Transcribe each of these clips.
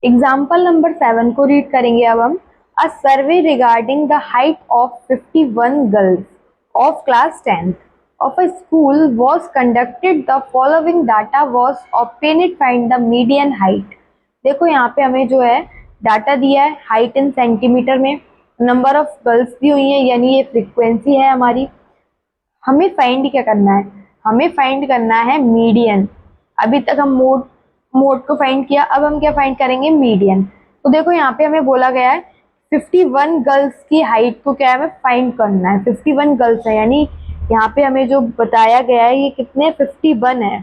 Example number 7 को read करेंगे अब हम। A survey regarding the height of 51 girls of class 10th of a school was conducted. The following data was obtained. Find the median height. देखो यहाँ पे हमें जो है डाटा दिया है हाइट इन सेंटीमीटर में, नंबर ऑफ गर्ल्स दी हुई है, यानी ये फ्रीक्वेंसी है हमारी। हमें फाइंड क्या करना है, हमें फाइंड करना है मीडियन। अभी तक हम मोड मोड को फाइंड किया, अब हम क्या फाइंड करेंगे, मीडियन। तो देखो यहाँ पे हमें बोला गया है 51 गर्ल्स की हाइट को क्या है हमें फाइंड करना है। 51 गर्ल्स है, यानी यहाँ पे हमें जो बताया गया है ये कितने 51 है,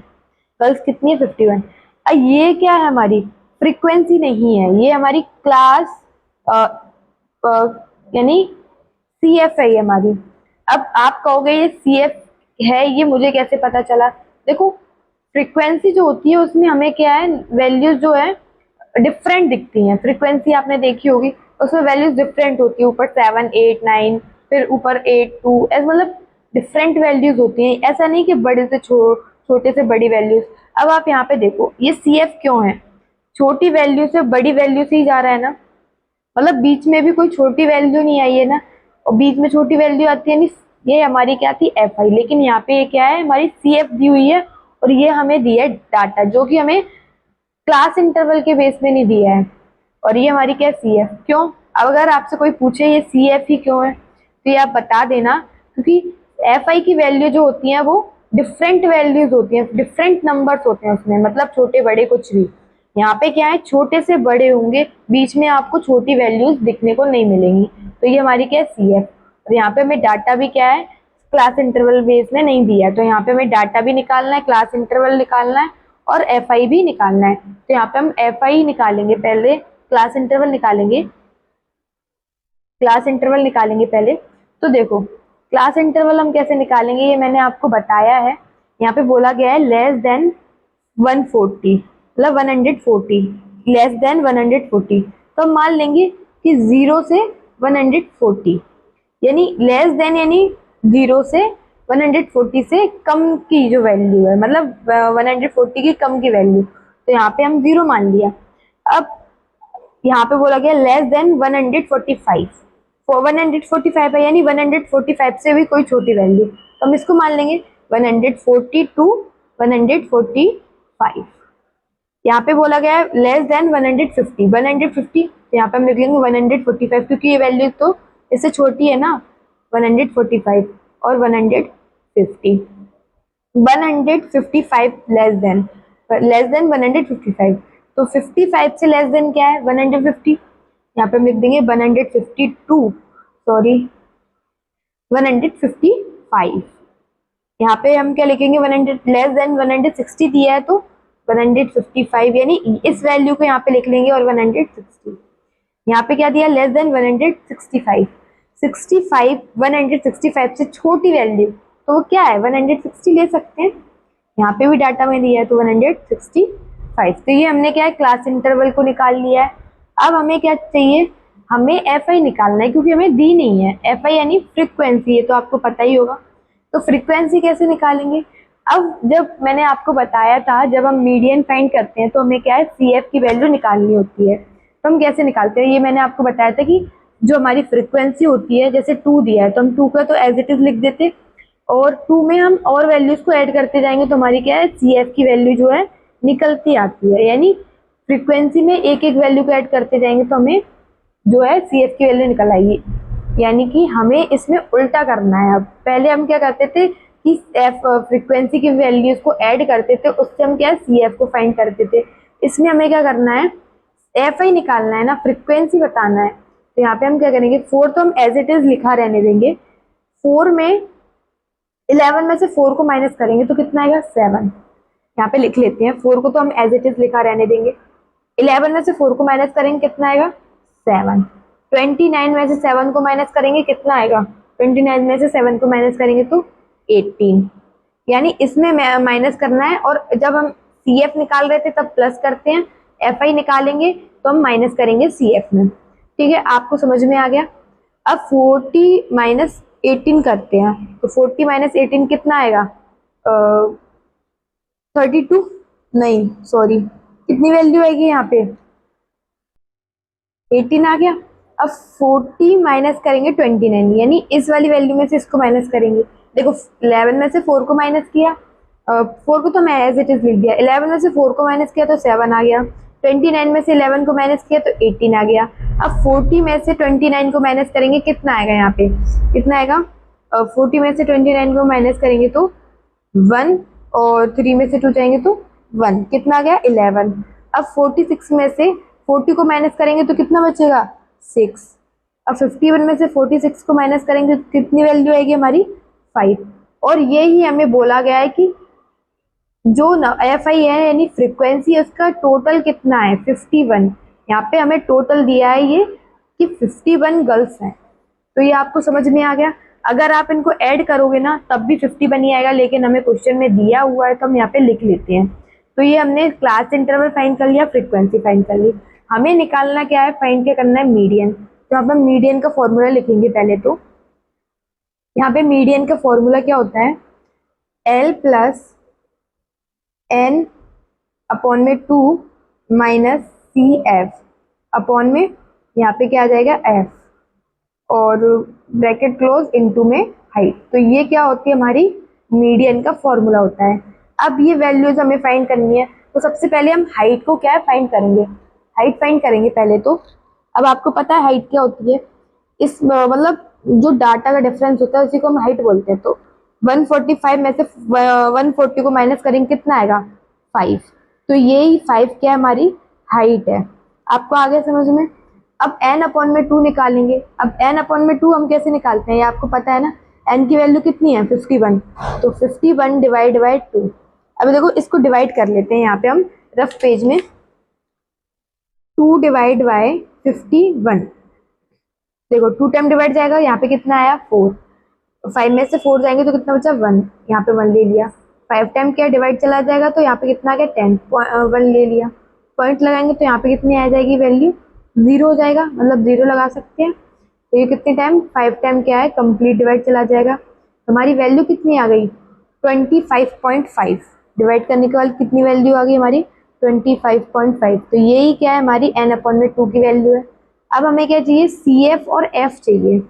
गर्ल्स कितनी है 51। ये क्या है हमारी फ्रीक्वेंसी नहीं है, ये हमारी क्लास यानी CF है ये हमारी। अब आप कहोगे ये CF है, ये मुझे कैसे पता चला। देखो फ्रीक्वेंसी जो होती है उसमें हमें क्या है वैल्यूज जो है डिफरेंट दिखती हैं। फ्रीक्वेंसी आपने देखी होगी, उसमें वैल्यूज डिफरेंट होती है, ऊपर 7 8 9 फिर ऊपर 8 2 ऐसे, मतलब डिफरेंट वैल्यूज होती हैं। ऐसा नहीं कि बड़े से छोटे से बड़ी वैल्यूज। अब आप यहाँ पे देखो ये CF क्यों है, छोटी वैल्यू से बड़ी वैल्यू से ही जा रहा है ना, मतलब बीच में भी कोई छोटी वैल्यू नहीं आई है ना, और बीच में छोटी वैल्यू आती है नहीं। ये हमारी क्या थी FI, लेकिन यहाँ पे ये क्या है हमारी CF दी हुई है, और ये हमें दिया है डाटा जो कि हमें क्लास इंटरवल के बेस में नहीं दिया है। और ये हमारी क्या CF क्यों। अब अगर आपसे कोई पूछे ये CF ही क्यों है, तो ये आप बता देना क्योंकि FI की वैल्यू जो होती है वो डिफरेंट वैल्यूज होती हैं, डिफरेंट नंबर्स होते हैं उसमें, मतलब छोटे बड़े कुछ भी। यहाँ पे क्या है छोटे से बड़े होंगे, बीच में आपको छोटी वैल्यूज दिखने को नहीं मिलेंगी। तो ये हमारी क्या है CF। और यहाँ पे हमें डाटा भी क्या है क्लास इंटरवल बेस में नहीं दिया है, तो यहाँ पे हमें डाटा भी निकालना है, क्लास इंटरवल निकालना है और FI भी निकालना है। तो यहाँ पे हम FI निकालेंगे पहले, क्लास इंटरवल निकालेंगे, क्लास इंटरवल निकालेंगे पहले। तो देखो क्लास इंटरवल हम कैसे निकालेंगे ये मैंने आपको बताया है। यहाँ पे बोला गया है लेस देन 140, मतलब 140, लेस देन 140। तो हम मान लेंगे कि 0 से 140, यानी लेस देन यानी 0 से 140 से कम की जो वैल्यू है, मतलब 140 की कम की वैल्यू। तो यहाँ पे हम 0 मान लिया। अब यहाँ पे बोला गया लेस देन 145, 145 है यानी 145 से भी कोई छोटी वैल्यू, तो हम इसको मान लेंगे 140 टू 145। यहाँ पे बोला गया है लेस देन 150, 150 तो यहाँ पे हम लिख लेंगे 145 क्योंकि ये वैल्यू तो इससे छोटी है ना, 145 और 150, 155 लेस देन 155। तो 55 से लेस देन क्या है 150, यहाँ पे हम लिख देंगे 152, सॉरी 155। यहाँ पे हम क्या लिखेंगे 100 लेस देन 160 दिया है तो 155, यानी इस वैल्यू को यहाँ पे लिख लेंगे और 160। यहाँ पे क्या दिया लेस देन 165, 65 165 से छोटी वैल्यू तो वो क्या है 160 ले सकते हैं। यहाँ पे भी डाटा में दिया है तो 165। तो ये हमने क्या है क्लास इंटरवल को निकाल लिया है। अब हमें क्या चाहिए, हमें FI निकालना है क्योंकि हमें दी नहीं है। FI यानी फ्रीक्वेंसी, है तो आपको पता ही होगा। तो फ्रीक्वेंसी कैसे निकालेंगे, अब जब मैंने आपको बताया था जब हम मीडियन फाइंड करते हैं तो हमें क्या है CF की वैल्यू निकालनी होती है। तो हम कैसे निकालते हैं ये मैंने आपको बताया था कि जो हमारी फ्रीक्वेंसी होती है, जैसे 2 दिया है तो हम 2 का तो एज इट इज लिख देते, और 2 में हम और वैल्यूज को ऐड करते जाएंगे तो हमारी क्या है CF की वैल्यू जो है निकलती आती है। यानी फ्रीक्वेंसी में एक एक वैल्यू को ऐड करते जाएंगे तो हमें जो है CF की वैल्यू निकल आएगी। यानी कि हमें इसमें उल्टा करना है। अब पहले हम क्या करते थे कि फ्रीक्वेंसी की वैल्यूज को ऐड करते थे, उससे हम क्या CF को फाइंड करते थे। इसमें हमें क्या करना है FI निकालना है ना, फ्रीक्वेंसी बताना है। तो यहाँ पे हम क्या करेंगे 4 तो हम एज इट इज लिखा रहने देंगे, 4 में 11 में से 4 को माइनस करेंगे तो कितना आएगा 7। यहाँ पे लिख लेते हैं 4 को तो हम एज इट इज लिखा रहने देंगे, 11 में से 4 को माइनस करेंगे कितना आएगा 7। 29 में से 7 को माइनस करेंगे कितना आएगा, 29 में से 7 को माइनस करेंगे तो 18। यानी इसमें माइनस करना है, और जब हम CF निकाल रहे थे तब प्लस करते हैं, FI निकालेंगे तो हम माइनस करेंगे CF में। ठीक है, आपको समझ में आ गया। अब 40 माइनस 18 करते हैं तो 40 माइनस 18 कितना आएगा 32, नहीं सॉरी कितनी वैल्यू आएगी यहाँ पे 18 आ गया। अब 40 माइनस करेंगे 29, यानी इस वाली वैल्यू में से इसको माइनस करेंगे। देखो 11 में से 4 को माइनस किया, 4 को तो मैं एज इट इज लिख दिया, 11 में से 4 को माइनस किया तो 7 आ गया, 29 में से 11 को माइनस किया तो 18 आ गया। अब 40 में से 29 को माइनस करेंगे, कितना आएगा यहाँ पे, कितना आएगा, 40 में से 29 को माइनस करेंगे तो 1, और 3 में से 2 जाएंगे तो 1, कितना आ गया 11। अब 46 में से 40 को माइनस करेंगे तो कितना बचेगा 6। अब 51 में से 46 को माइनस करेंगे तो कितनी वैल्यू आएगी हमारी 5। और यही हमें बोला गया है कि जो एफ आई है यानी फ्रीक्वेंसी, उसका टोटल कितना है 51। यहाँ पे हमें टोटल दिया है ये कि 51 गर्ल्स हैं। तो ये आपको समझ में आ गया। अगर आप इनको ऐड करोगे ना तब भी 51 ही आएगा, लेकिन हमें क्वेश्चन में दिया हुआ है तो हम यहाँ पे लिख लेते हैं। तो ये हमने क्लास इंटरवल फाइंड कर लिया, फ्रीक्वेंसी फाइंड कर ली। हमें निकालना क्या है, फाइंड क्या करना है, मीडियन। तो यहाँ पे मीडियन का फॉर्मूला लिखेंगे पहले। तो यहाँ पे मीडियन का फॉर्मूला क्या होता है, L प्लस एन अपॉन में 2 माइनस सी एफ अपॉन में यहाँ पे क्या आ जाएगा एफ, और ब्रैकेट क्लोज इनटू में हाइट। तो ये क्या होती है हमारी मीडियन का फॉर्मूला होता है। अब ये वैल्यूज हमें फाइंड करनी है, तो सबसे पहले हम हाइट को क्या फाइंड करेंगे, हाइट फाइंड करेंगे पहले। तो अब आपको पता है हाइट क्या होती है, इस मतलब जो डाटा का डिफरेंस होता है उसी को हम हाइट बोलते हैं। तो 145 में से 140 को माइनस करेंगे, कितना आएगा 5। तो यही 5 क्या हमारी हाइट है। आपको आगे समझ में। अब n अपॉन में 2 निकालेंगे। अब n अपॉन में 2 हम कैसे निकालते हैं, ये आपको पता है ना, n की वैल्यू कितनी है 51। तो 51 डिवाइड बाई 2। अभी देखो इसको डिवाइड कर लेते हैं यहाँ पे हम रफ पेज में। 2 डिवाइड बाई 51, देखो 2 टाइम डिवाइड जाएगा, यहाँ पे कितना आया 4। 5 में से 4 जाएंगे तो कितना बचा 1, यहाँ पे 1 ले लिया। 5 टाइम क्या डिवाइड चला जाएगा तो यहाँ पे कितना आ गया 10, 1 ले लिया। पॉइंट लगाएंगे तो यहाँ पे कितनी आ जाएगी वैल्यू 0 हो जाएगा, मतलब 0 लगा सकते हैं। तो ये कितने टाइम 5 टाइम क्या है कंप्लीट डिवाइड चला जाएगा। हमारी वैल्यू कितनी आ गई 25.5। डिवाइड करने के बाद कितनी वैल्यू आ गई हमारी 25.5। तो यही क्या है हमारी n अपॉन में 2 की वैल्यू है। अब हमें क्या चाहिए, सी एफ और एफ चाहिए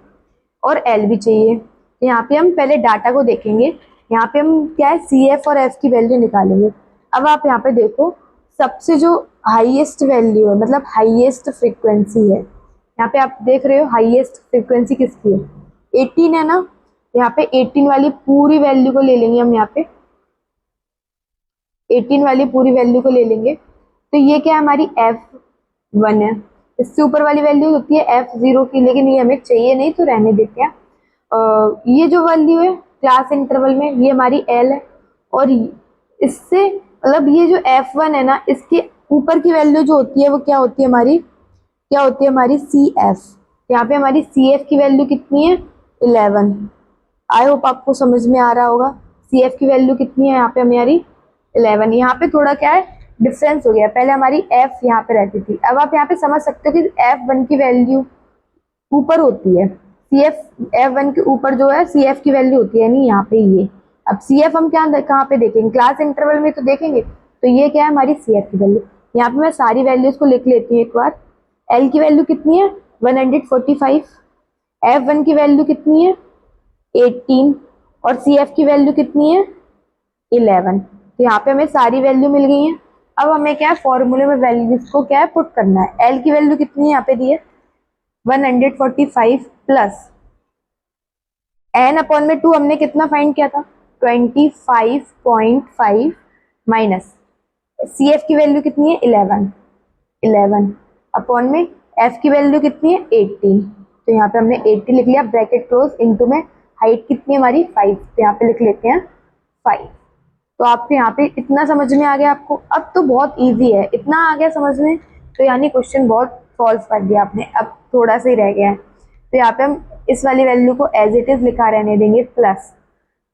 और एल भी चाहिए। यहाँ पे हम पहले डाटा को देखेंगे, यहाँ पे हम क्या है सी एफ और एफ की वैल्यू निकालेंगे। अब आप यहाँ पे देखो सबसे जो हाईएस्ट वैल्यू है, मतलब हाईएस्ट फ्रीक्वेंसी है, यहाँ पे आप देख रहे हो हाईएस्ट फ्रीक्वेंसी किसकी है 18 है ना। यहाँ पे 18 वाली पूरी वैल्यू को ले लेंगे हम, यहाँ पे 18 वाली पूरी वैल्यू को ले लेंगे। तो ये क्या है हमारी F1 है। इससे ऊपर वाली वैल्यू होती है F0 की, लेकिन ये हमें चाहिए नहीं तो रहने देते हैं। ये जो वैल्यू है क्लास इंटरवल में ये हमारी L है, और इससे मतलब ये जो F1 है ना इसके ऊपर की वैल्यू जो होती है वो क्या होती है हमारी, क्या होती है हमारी CF। यहाँ पे हमारी CF की वैल्यू कितनी है 11। आई होप आपको समझ में आ रहा होगा CF की वैल्यू कितनी है यहाँ पे हमारी 11। यहाँ पे थोड़ा क्या है डिफरेंस हो गया, पहले हमारी F यहाँ पे रहती थी। अब आप यहाँ पे समझ सकते हो कि F1 की वैल्यू ऊपर होती है, F1 के ऊपर जो है CF की वैल्यू होती है, नहीं यहाँ पे ये। अब CF हम क्या कहाँ पे देखेंगे, क्लास इंटरवल में तो देखेंगे। तो ये क्या है हमारी CF की वैल्यू। यहाँ पे मैं सारी वैल्यूज को लिख लेती हूँ एक बार। L की वैल्यू कितनी है 145, F1 की वैल्यू कितनी है 18, और CF की वैल्यू कितनी है 11। तो यहाँ पे हमें सारी वैल्यू मिल गई है। अब हमें क्या है फॉर्मूले में वैल्यूज को क्या है पुट करना है। L की वैल्यू कितनी है यहाँ पे दी है 145 प्लस n अपॉन में 2 हमने कितना फाइंड किया था 25.5 माइनस CF की वैल्यू कितनी है 11 अपॉन में F की वैल्यू कितनी है 18। तो यहाँ पे हमने 80 लिख लिया, ब्रैकेट क्लोज इनटू में हाइट कितनी है हमारी 5। तो यहाँ पे लिख लेते हैं 5। तो आपको यहाँ पे इतना समझ में आ गया आपको। अब तो बहुत इजी है, इतना आ गया समझ में, तो यानी क्वेश्चन बहुत सॉल्व कर दिया आपने। अब थोड़ा सा ही रह गया है, तो यहाँ पे हम इस वाली वैल्यू को एज इट इज लिखा रहने देंगे, प्लस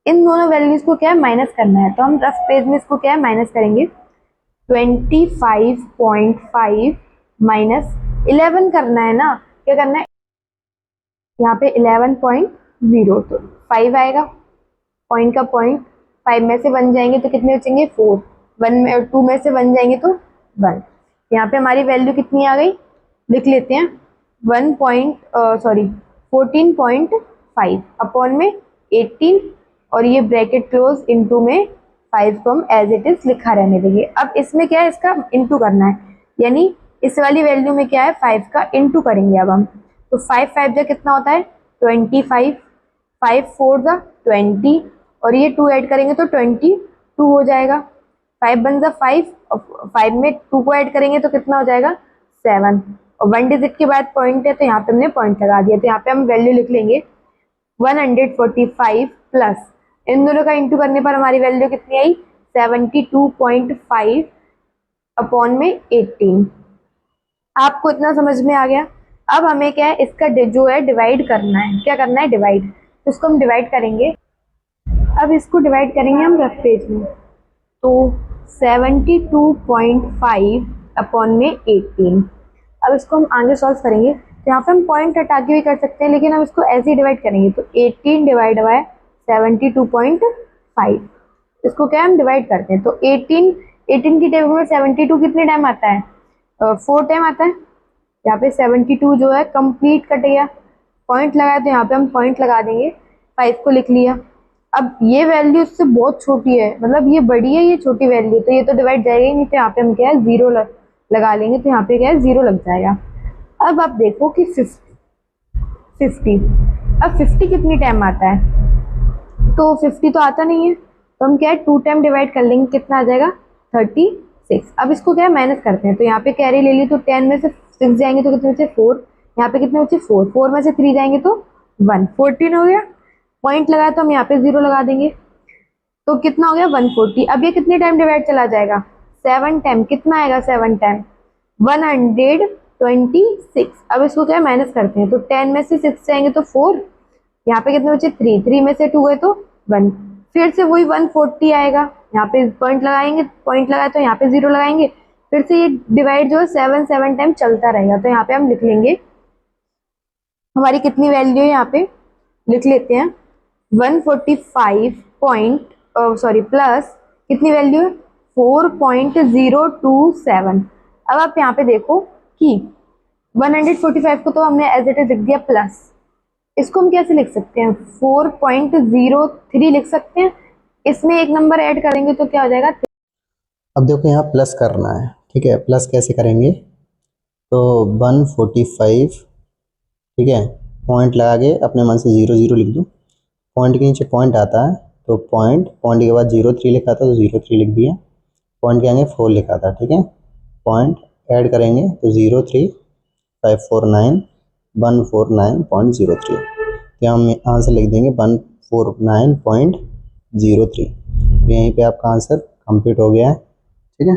इन दोनों वैल्यूज को क्या है माइनस करना है। तो हम रफ पेज में इसको क्या है माइनस करेंगे। 25.5 माइनस 11 करना है ना, क्या करना है यहाँ पे 11.0, तो 5 आएगा, पॉइंट का पॉइंट। 5 में से 1 जाएंगे तो कितने बचेंगे 4, 1 में 2 में से 1 जाएंगे तो 1। यहाँ पे हमारी वैल्यू कितनी आ गई लिख लेते हैं 14.5 अपॉन में 18 और ये ब्रैकेट क्लोज इनटू में 5 को हम एज इट इज लिखा रहने देंगे। अब इसमें क्या है, इसका इनटू करना है, यानी इस वाली वैल्यू में क्या है 5 का इनटू करेंगे अब हम। तो 5 जा कितना होता है 25, 5 4 जा 20 और ये 2 ऐड करेंगे तो 22 हो जाएगा। 5 बन जा 5 और 5 में 2 को ऐड करेंगे तो कितना हो जाएगा 7 और 1 डिजिट के बाद पॉइंट है तो यहाँ पे हमने पॉइंट लगा दिया। तो यहाँ पे हम वैल्यू लिख लेंगे 145 प्लस इन दोनों का इंटू करने पर हमारी वैल्यू कितनी आई 72.5 अपॉन में 18। आपको इतना समझ में आ गया। अब हमें क्या है इसका जो है डिवाइड करना है। क्या करना है डिवाइड, तो इसको हम डिवाइड करेंगे। अब इसको डिवाइड करेंगे हम रफ पेज में, तो 72.5 अपॉन में 18। अब इसको हम आगे सॉल्व करेंगे तो यहाँ पे हम पॉइंट हटा के भी कर सकते हैं, लेकिन हम इसको ऐसे ही डिवाइड करेंगे। तो 18 डिवाइड बाय 72.5 इसको क्या हम डिवाइड करते हैं। तो 18 की टेबल में 72 कितने टाइम आता है 4 टाइम आता है। यहाँ पे 72 जो है कंप्लीट कट गया, पॉइंट लगाया तो यहाँ पे हम पॉइंट लगा देंगे, 5 को लिख लिया। अब ये वैल्यू इससे बहुत छोटी है, मतलब ये बड़ी है ये छोटी वैल्यू, तो ये तो डिवाइड जाएगी नहीं, तो यहाँ पे हम क्या है 0 लगा लेंगे, तो यहाँ पे क्या है 0 लग जाएगा। अब आप देखो कि 50 अब 50 कितनी टाइम आता है, तो 50 तो आता नहीं है, तो हम क्या है 2 टाइम डिवाइड कर लेंगे, कितना आ जाएगा 36। अब इसको क्या है माइनस करते हैं, तो यहाँ पे कैरी ले ली तो 10 में से 6 जाएंगे तो कितने बचे 4, यहाँ पे कितने बचे 4 में से 3 जाएंगे तो 1, 14 हो गया। पॉइंट लगाया तो हम यहाँ पे 0 लगा देंगे, तो कितना हो गया 140। अब ये कितने टाइम डिवाइड चला जाएगा 7 टाइम, कितना आएगा 7 टाइम 126। अब इसको क्या माइनस करते हैं, तो 10 में से 6 जाएंगे तो 4, यहाँ पे कितने बचे 3 में से 2 गए तो 1, फिर से वही 140 आएगा। यहाँ पे पॉइंट लगाएंगे, पॉइंट लगाए तो यहाँ पे 0 लगाएंगे, फिर से ये डिवाइड जो है 7 टाइम चलता रहेगा। तो यहाँ पे हम लिख लेंगे हमारी कितनी वैल्यू है, यहाँ पे लिख लेते हैं 145 प्लस कितनी वैल्यू है 4.027। अब आप यहाँ पे देखो कि 145 को तो हमने एज इट इज लिख दिया प्लस, इसको हम कैसे लिख सकते हैं 4.03 लिख सकते हैं, इसमें एक नंबर ऐड करेंगे तो क्या हो जाएगा। अब देखो यहाँ प्लस करना है, ठीक है। प्लस कैसे करेंगे, तो 145, ठीक है, पॉइंट लगा के अपने मन से 0 लिख दो, पॉइंट के नीचे पॉइंट आता है तो पॉइंट के बाद 03 लिखा था तो 03 लिख दिया, पॉइंट के आगे 4 लिखा था, ठीक है। पॉइंट ऐड करेंगे तो 03 549 149.03, तो हम आंसर लिख देंगे 149.03। तो यहीं पे आपका आंसर कंप्लीट हो गया है, ठीक है।